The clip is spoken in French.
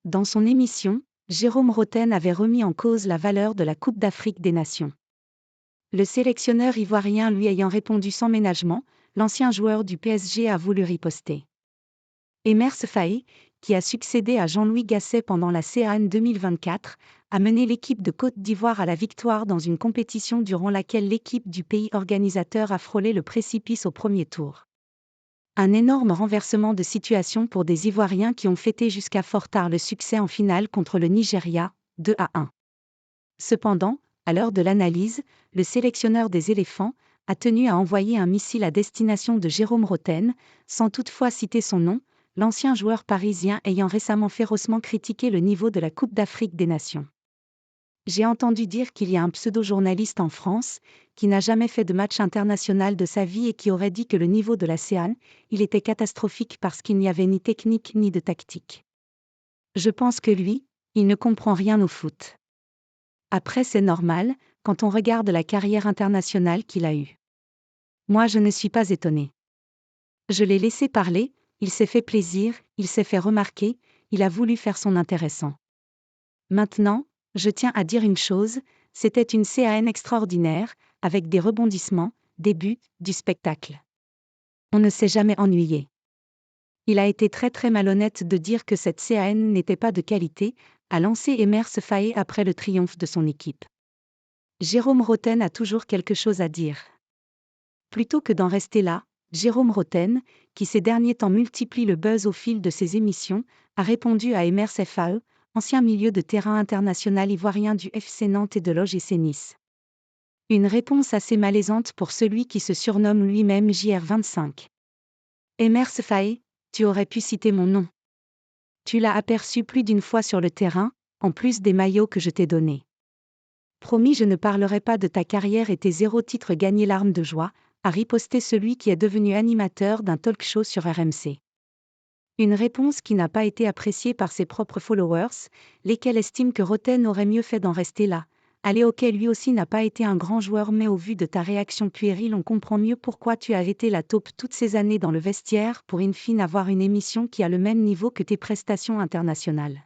Dans son émission, Jérôme Rotten avait remis en cause la valeur de la Coupe d'Afrique des Nations. Le sélectionneur ivoirien lui ayant répondu sans ménagement, l'ancien joueur du PSG a voulu riposter. Emers Faé, qui a succédé à Jean-Louis Gasset pendant la CAN 2024, a mené l'équipe de Côte d'Ivoire à la victoire dans une compétition durant laquelle l'équipe du pays organisateur a frôlé le précipice au premier tour. Un énorme renversement de situation pour des Ivoiriens qui ont fêté jusqu'à fort tard le succès en finale contre le Nigeria, 2-1. Cependant, à l'heure de l'analyse, le sélectionneur des éléphants a tenu à envoyer un missile à destination de Jérôme Rotten, sans toutefois citer son nom, l'ancien joueur parisien ayant récemment férocement critiqué le niveau de la Coupe d'Afrique des Nations. J'ai entendu dire qu'il y a un pseudo-journaliste en France, qui n'a jamais fait de match international de sa vie et qui aurait dit que le niveau de la CAN, il était catastrophique parce qu'il n'y avait ni technique ni de tactique. Je pense que lui, il ne comprend rien au foot. Après c'est normal, quand on regarde la carrière internationale qu'il a eue. Moi je ne suis pas étonné. Je l'ai laissé parler, il s'est fait plaisir, il s'est fait remarquer, il a voulu faire son intéressant. Maintenant, je tiens à dire une chose, c'était une CAN extraordinaire, avec des rebondissements, des buts, du spectacle. On ne s'est jamais ennuyé. Il a été très malhonnête de dire que cette CAN n'était pas de qualité, a lancé Emers Faé après le triomphe de son équipe. Jérôme Rotten a toujours quelque chose à dire. Plutôt que d'en rester là, Jérôme Rotten, qui ces derniers temps multiplie le buzz au fil de ses émissions, a répondu à Emers Faé, ancien milieu de terrain international ivoirien du FC Nantes et de l'OGC Nice. Une réponse assez malaisante pour celui qui se surnomme lui-même JR25. Emers Faé, tu aurais pu citer mon nom. Tu l'as aperçu plus d'une fois sur le terrain, en plus des maillots que je t'ai donnés. Promis, je ne parlerai pas de ta carrière et tes 0 titres gagnés larmes de joie, a riposté celui qui est devenu animateur d'un talk-show sur RMC. Une réponse qui n'a pas été appréciée par ses propres followers, lesquels estiment que Rotten aurait mieux fait d'en rester là. Allez, ok, lui aussi n'a pas été un grand joueur, mais au vu de ta réaction puérile, on comprend mieux pourquoi tu as été la taupe toutes ces années dans le vestiaire pour in fine avoir une émission qui a le même niveau que tes prestations internationales.